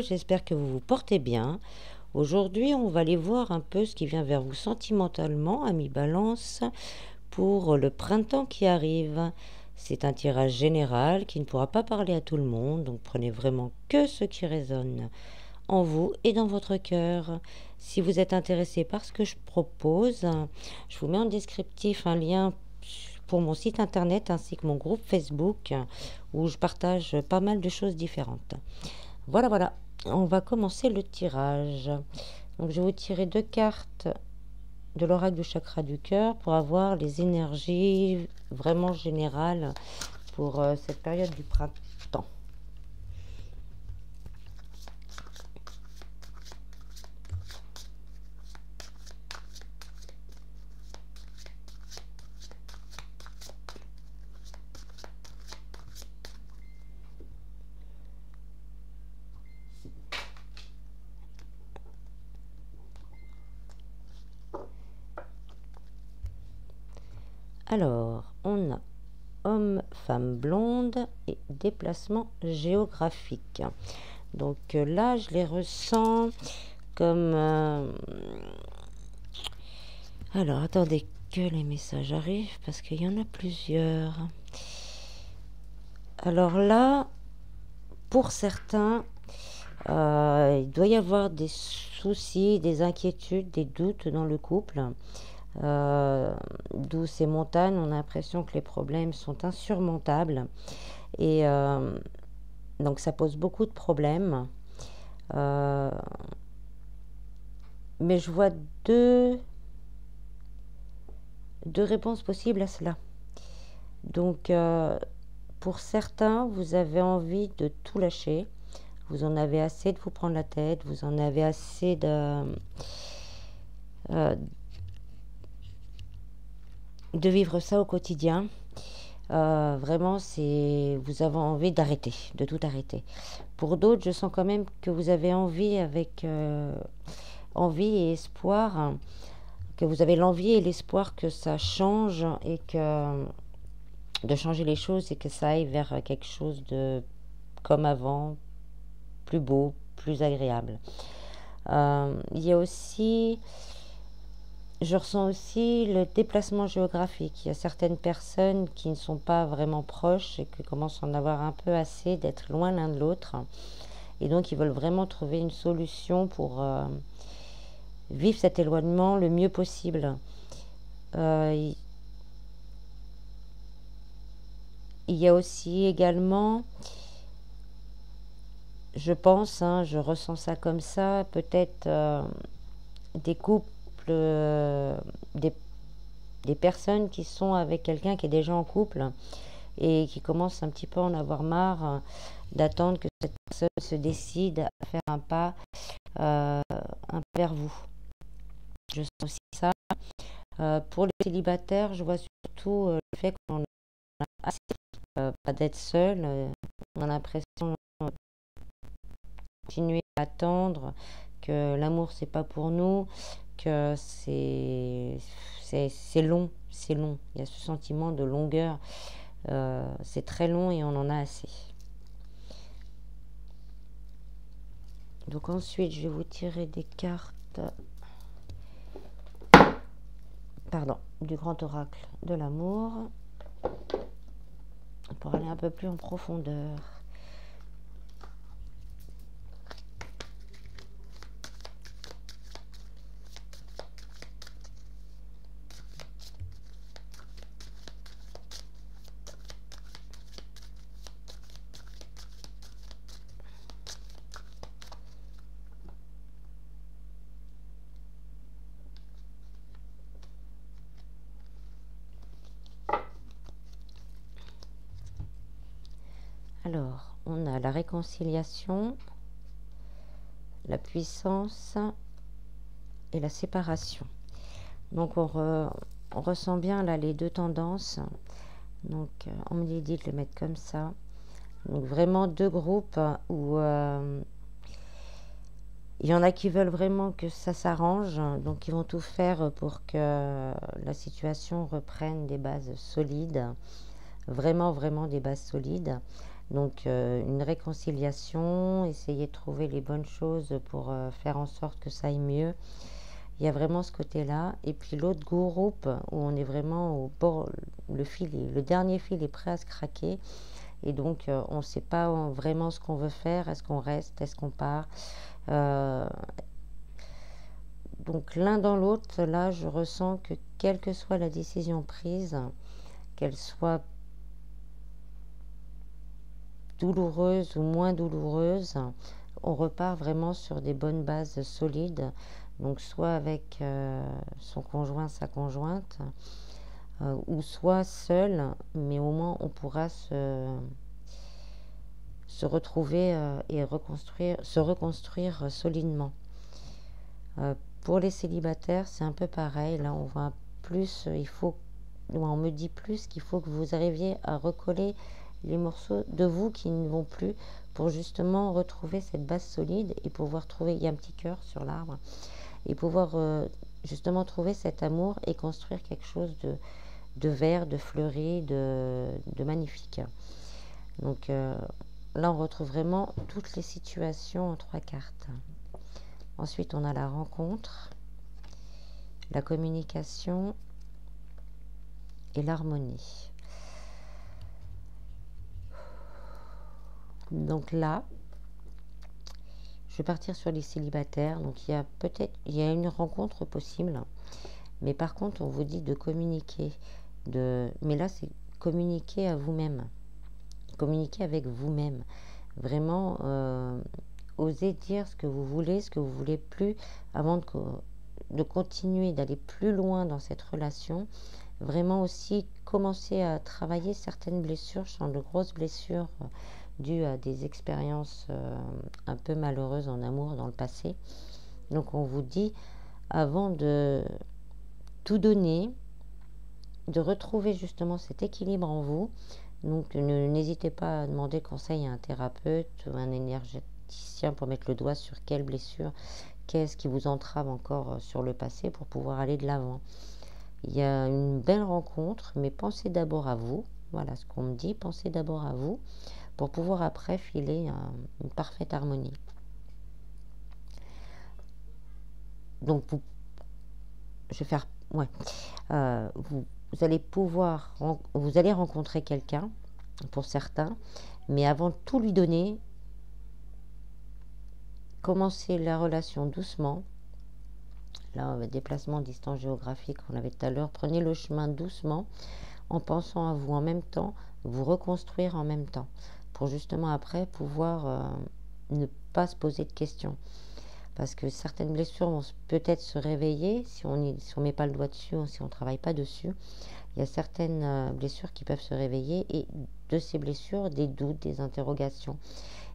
hello, j'espère que vous vous portez bien. Aujourd'hui, on va aller voir un peu ce qui vient vers vous sentimentalement, amis Balance, pour le printemps qui arrive. C'est un tirage général qui ne pourra pas parler à tout le monde, donc prenez vraiment que ce qui résonne en vous et dans votre cœur. Si vous êtes intéressé par ce que je propose, je vous mets en descriptif un lien pour mon site internet ainsi que mon groupe Facebook où je partage pas mal de choses différentes. Voilà, on va commencer le tirage. Donc je vais vous tirer 2 cartes de l'oracle du chakra du cœur pour avoir les énergies vraiment générales pour cette période du printemps. Alors, on a homme, femme blonde et déplacement géographique. Donc là, je les ressens comme... Alors, attendez que les messages arrivent parce qu'il y en a plusieurs. Alors là, pour certains, il doit y avoir des soucis, des inquiétudes, des doutes dans le couple. D'où ces montagnes, on a l'impression que les problèmes sont insurmontables. Et donc ça pose beaucoup de problèmes. Mais je vois deux réponses possibles à cela. Donc pour certains, vous avez envie de tout lâcher. Vous en avez assez de vous prendre la tête. Vous en avez assez de vivre ça au quotidien. Vraiment, vous avez envie d'arrêter, de tout arrêter. Pour d'autres, je sens quand même que vous avez envie avec envie et espoir, que vous avez l'envie et l'espoir que ça change et que de changer les choses et que ça aille vers quelque chose de comme avant, plus beau, plus agréable. Il y a aussi... Je ressens aussi le déplacement géographique. Il y a certaines personnes qui ne sont pas vraiment proches et qui commencent à en avoir un peu assez d'être loin l'un de l'autre. Et donc, ils veulent vraiment trouver une solution pour vivre cet éloignement le mieux possible. Il y a aussi également, je pense, je ressens ça comme ça, peut-être des couples, des personnes qui sont avec quelqu'un qui est déjà en couple et qui commencent un petit peu à en avoir marre d'attendre que cette personne se décide à faire un pas vers vous. Je sens aussi ça. Pour les célibataires, je vois surtout le fait qu'on a assez pas d'être seul. On a l'impression de continuer à attendre, que l'amour c'est pas pour nous, que c'est long, c'est long. Il y a ce sentiment de longueur. C'est très long et on en a assez. Donc ensuite, je vais vous tirer des cartes du grand oracle de l'amour pour aller un peu plus en profondeur. Alors, on a la réconciliation, la puissance et la séparation. Donc, on ressent bien là les deux tendances. Donc, on me dit de le mettre comme ça. Donc, vraiment deux groupes où il y en a qui veulent vraiment que ça s'arrange. Donc, ils vont tout faire pour que la situation reprenne des bases solides. Vraiment des bases solides. Donc une réconciliation, essayer de trouver les bonnes choses pour faire en sorte que ça aille mieux. Il y a vraiment ce côté-là. Et puis l'autre groupe où on est vraiment au bord, le dernier fil est prêt à se craquer. Et donc on ne sait pas vraiment ce qu'on veut faire. Est-ce qu'on reste? Est-ce qu'on part? Donc l'un dans l'autre, là, je ressens que quelle que soit la décision prise, qu'elle soit douloureuse ou moins douloureuse, on repart vraiment sur des bonnes bases solides. Donc soit avec son conjoint, sa conjointe, ou soit seul, mais au moins on pourra se retrouver et se reconstruire solidement. Pour les célibataires, c'est un peu pareil. Là, on voit plus, on me dit plus qu'il faut que vous arriviez à recoller les morceaux de vous qui ne vont plus pour justement retrouver cette base solide et pouvoir trouver, il y a un petit cœur sur l'arbre, et pouvoir justement trouver cet amour et construire quelque chose de vert, de fleuri, de magnifique. Donc là, on retrouve vraiment toutes les situations en 3 cartes. Ensuite, on a la rencontre, la communication et l'harmonie. Donc là, je vais partir sur les célibataires. Donc il y a une rencontre possible, mais par contre, on vous dit de communiquer. Mais là, c'est communiquer à vous-même, communiquer avec vous-même. Vraiment, osez dire ce que vous voulez plus, avant de continuer, d'aller plus loin dans cette relation. Vraiment aussi commencer à travailler certaines blessures. Je sens de grosses blessures dues à des expériences un peu malheureuses en amour dans le passé. Donc on vous dit, avant de tout donner, de retrouver justement cet équilibre en vous. Donc n'hésitez pas à demander conseil à un thérapeute ou un énergéticien pour mettre le doigt sur quelle blessure, qu'est-ce qui vous entrave encore sur le passé pour pouvoir aller de l'avant. Il y a une belle rencontre, mais pensez d'abord à vous. Voilà ce qu'on me dit, pensez d'abord à vous pour pouvoir après filer une parfaite harmonie. Donc je vais faire, ouais, vous allez rencontrer quelqu'un pour certains, mais avant de tout lui donner, commencez la relation doucement. Là, déplacement, distance géographique, on avait tout à l'heure. Prenez le chemin doucement en pensant à vous en même temps, vous reconstruire en même temps, pour justement après pouvoir ne pas se poser de questions. Parce que certaines blessures vont peut-être se réveiller si on ne met pas le doigt dessus, ou si on ne travaille pas dessus. Il y a certaines blessures qui peuvent se réveiller, et de ces blessures, des doutes, des interrogations.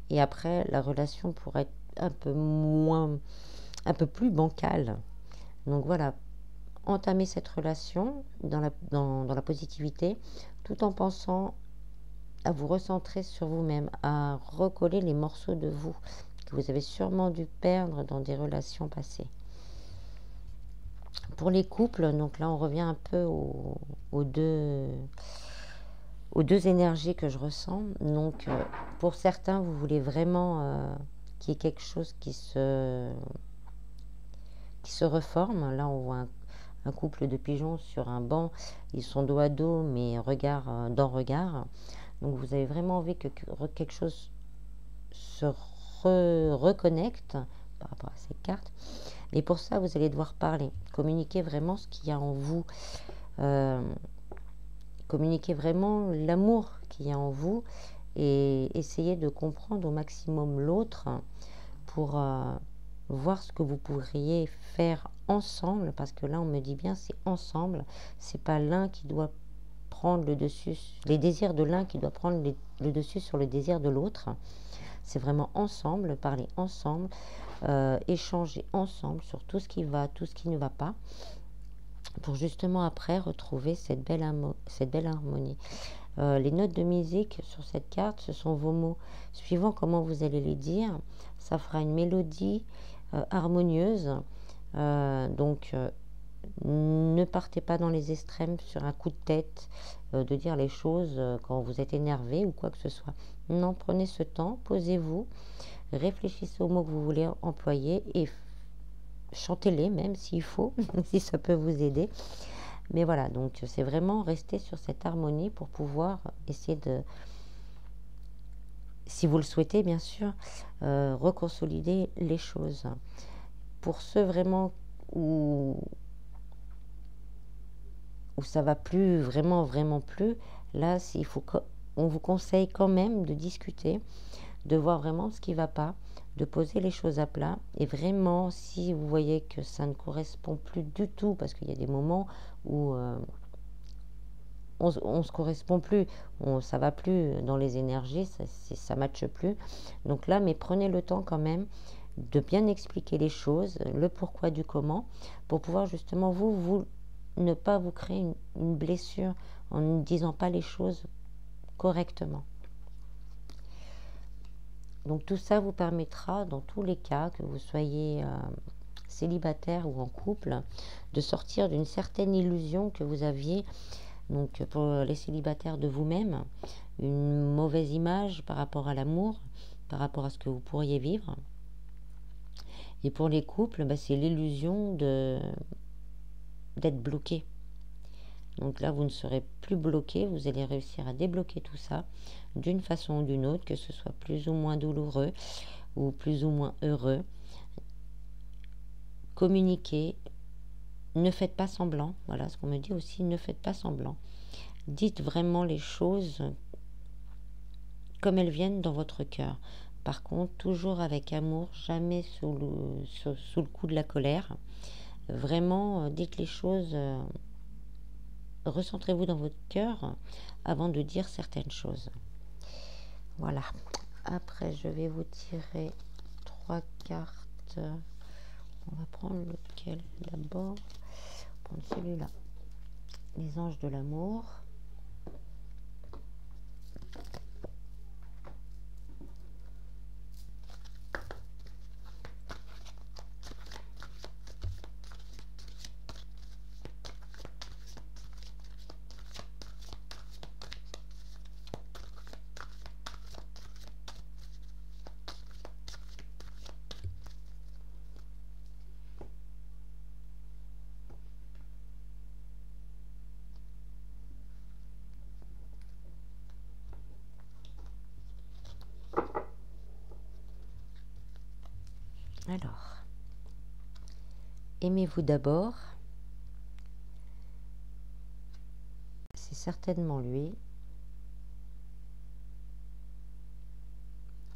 Et après, la relation pourrait être un peu plus bancale. Donc voilà, entamer cette relation dans la positivité, tout en pensant à vous recentrer sur vous-même, à recoller les morceaux de vous que vous avez sûrement dû perdre dans des relations passées. Pour les couples, donc là on revient un peu aux deux énergies que je ressens. Donc pour certains, vous voulez vraiment qu'il y ait quelque chose qui se reforme. Là on voit un couple de pigeons sur un banc, ils sont dos à dos mais regard dans regard. Donc vous avez vraiment envie que quelque chose se reconnecte par rapport à ces cartes. Mais pour ça, vous allez devoir parler, communiquer vraiment ce qu'il y a en vous, communiquer vraiment l'amour qu'il y a en vous, et essayer de comprendre au maximum l'autre pour voir ce que vous pourriez faire ensemble, parce que là on me dit bien c'est ensemble, c'est pas l'un qui doit prendre le dessus, les désirs de l'un qui doit prendre le dessus sur le désir de l'autre. C'est vraiment ensemble, parler ensemble, échanger ensemble sur tout ce qui va, tout ce qui ne va pas, pour justement après retrouver cette belle harmonie. Les notes de musique sur cette carte, ce sont vos mots. Suivant comment vous allez les dire, ça fera une mélodie harmonieuse. Donc Ne partez pas dans les extrêmes sur un coup de tête, de dire les choses quand vous êtes énervé ou quoi que ce soit. Non, prenez ce temps, posez-vous, réfléchissez aux mots que vous voulez employer et chantez-les même s'il faut, si ça peut vous aider. Mais voilà, donc c'est vraiment rester sur cette harmonie pour pouvoir essayer de, si vous le souhaitez bien sûr, reconsolider les choses. Pour ceux vraiment où ça va plus, vraiment plus, là, on vous conseille quand même de discuter, de voir vraiment ce qui ne va pas, de poser les choses à plat. Et vraiment, si vous voyez que ça ne correspond plus du tout, parce qu'il y a des moments où on ne se correspond plus, ça va plus dans les énergies, ça ne matche plus. Donc là, mais prenez le temps quand même de bien expliquer les choses, le pourquoi du comment, pour pouvoir justement ne pas vous créer une blessure en ne disant pas les choses correctement. Donc tout ça vous permettra, dans tous les cas, que vous soyez célibataire ou en couple, de sortir d'une certaine illusion que vous aviez, donc pour les célibataires, de vous-même, une mauvaise image par rapport à l'amour, par rapport à ce que vous pourriez vivre. Et pour les couples, c'est l'illusion d'être bloqué. Donc là, vous ne serez plus bloqué, vous allez réussir à débloquer tout ça d'une façon ou d'une autre, que ce soit plus ou moins douloureux ou plus ou moins heureux. Communiquez, ne faites pas semblant, voilà ce qu'on me dit aussi, ne faites pas semblant. Dites vraiment les choses comme elles viennent dans votre cœur. Par contre, toujours avec amour, jamais sous le coup de la colère. Vraiment, dites les choses... recentrez-vous dans votre cœur avant de dire certaines choses. Voilà. Après, je vais vous tirer 3 cartes. On va prendre lequel d'abord? Prendre celui-là. Les anges de l'amour. Alors, aimez-vous d'abord. C'est certainement lui.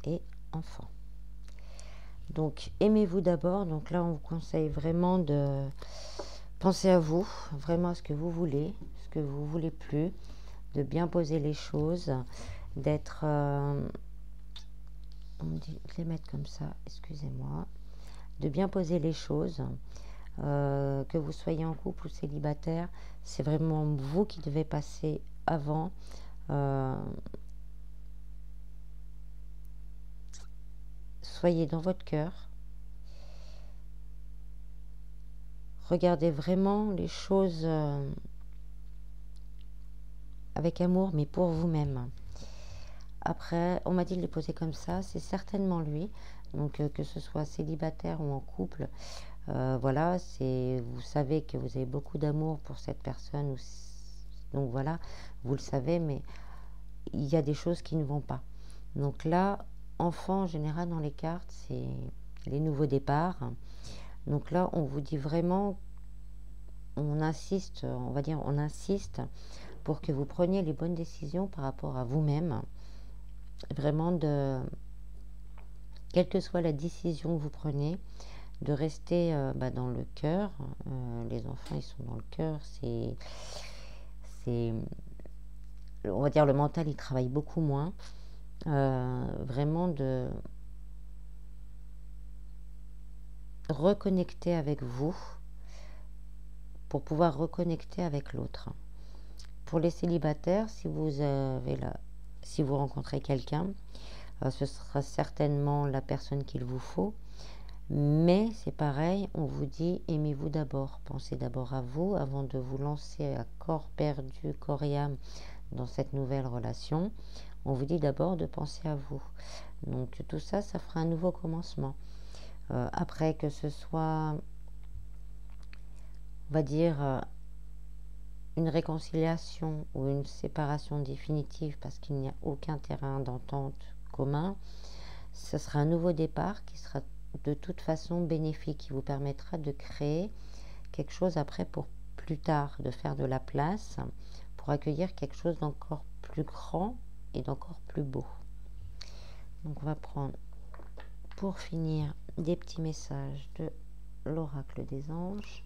Et enfant. Donc, aimez-vous d'abord. Donc là, on vous conseille vraiment de penser à vous, vraiment à ce que vous voulez, ce que vous voulez plus, de bien poser les choses, d'être... on me dit de les mettre comme ça, excusez-moi. De bien poser les choses, que vous soyez en couple ou célibataire, c'est vraiment vous qui devez passer avant. Soyez dans votre cœur. Regardez vraiment les choses avec amour, mais pour vous-même. Après, on m'a dit de les poser comme ça, c'est certainement lui. Donc, que ce soit célibataire ou en couple, voilà, vous savez que vous avez beaucoup d'amour pour cette personne. Donc voilà, vous le savez, mais il y a des choses qui ne vont pas. Donc là, enfant, en général, dans les cartes, c'est les nouveaux départs. Donc là, on vous dit vraiment, on insiste, on va dire, on insiste pour que vous preniez les bonnes décisions par rapport à vous-même. Vraiment, quelle que soit la décision que vous prenez, de rester dans le cœur. Les enfants, ils sont dans le cœur. On va dire, le mental, il travaille beaucoup moins. Vraiment de reconnecter avec vous pour pouvoir reconnecter avec l'autre. Pour les célibataires, si vous rencontrez quelqu'un, ce sera certainement la personne qu'il vous faut. Mais c'est pareil, on vous dit aimez-vous d'abord, pensez d'abord à vous avant de vous lancer à corps perdu, corps et âme dans cette nouvelle relation. On vous dit d'abord de penser à vous. Donc tout ça, ça fera un nouveau commencement. Après que ce soit, on va dire, une réconciliation ou une séparation définitive parce qu'il n'y a aucun terrain d'entente commun, ce sera un nouveau départ qui sera de toute façon bénéfique, qui vous permettra de créer quelque chose après pour plus tard, de faire de la place pour accueillir quelque chose d'encore plus grand et d'encore plus beau. Donc on va prendre pour finir des petits messages de l'oracle des anges.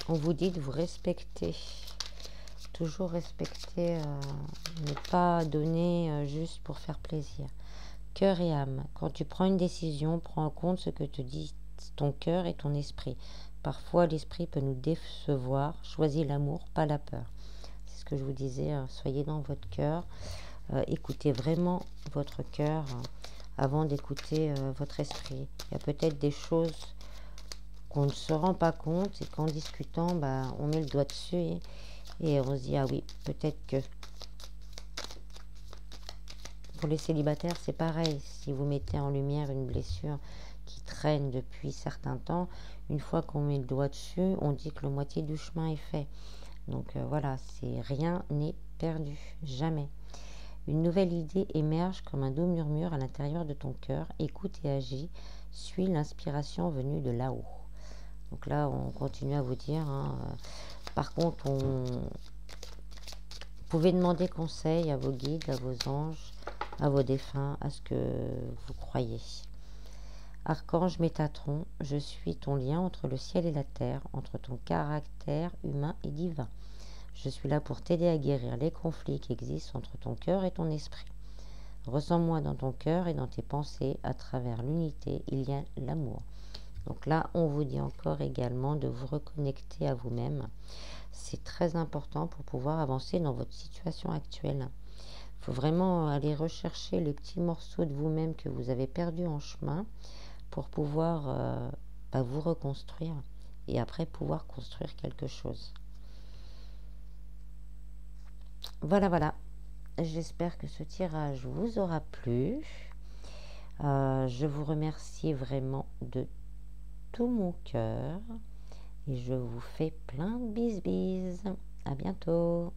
On vous dit de vous respecter, toujours respecter, ne pas donner juste pour faire plaisir. Cœur et âme, quand tu prends une décision, prends en compte ce que te dit ton cœur et ton esprit. Parfois, l'esprit peut nous décevoir. Choisis l'amour, pas la peur. C'est ce que je vous disais, soyez dans votre cœur. Écoutez vraiment votre cœur avant d'écouter votre esprit. Il y a peut-être des choses qu'on ne se rend pas compte et qu'en discutant, on met le doigt dessus et on se dit, ah oui, peut-être que... Pour les célibataires, c'est pareil. Si vous mettez en lumière une blessure qui traîne depuis certains temps, une fois qu'on met le doigt dessus, on dit que la moitié du chemin est fait. Donc voilà, rien n'est perdu, jamais. Une nouvelle idée émerge comme un doux murmure à l'intérieur de ton cœur. Écoute et agis, suis l'inspiration venue de là-haut. Donc là, on continue à vous dire. Par contre, vous pouvez demander conseil à vos guides, à vos anges, à vos défunts, à ce que vous croyez. Archange Métatron, je suis ton lien entre le ciel et la terre, entre ton caractère humain et divin. Je suis là pour t'aider à guérir les conflits qui existent entre ton cœur et ton esprit. Ressens-moi dans ton cœur et dans tes pensées. À travers l'unité, il y a l'amour. Donc là, on vous dit encore également de vous reconnecter à vous-même. C'est très important pour pouvoir avancer dans votre situation actuelle. Il faut vraiment aller rechercher les petits morceaux de vous-même que vous avez perdus en chemin pour pouvoir vous reconstruire et après pouvoir construire quelque chose. Voilà. J'espère que ce tirage vous aura plu. Je vous remercie vraiment de tout mon cœur et je vous fais plein de bises. À bientôt.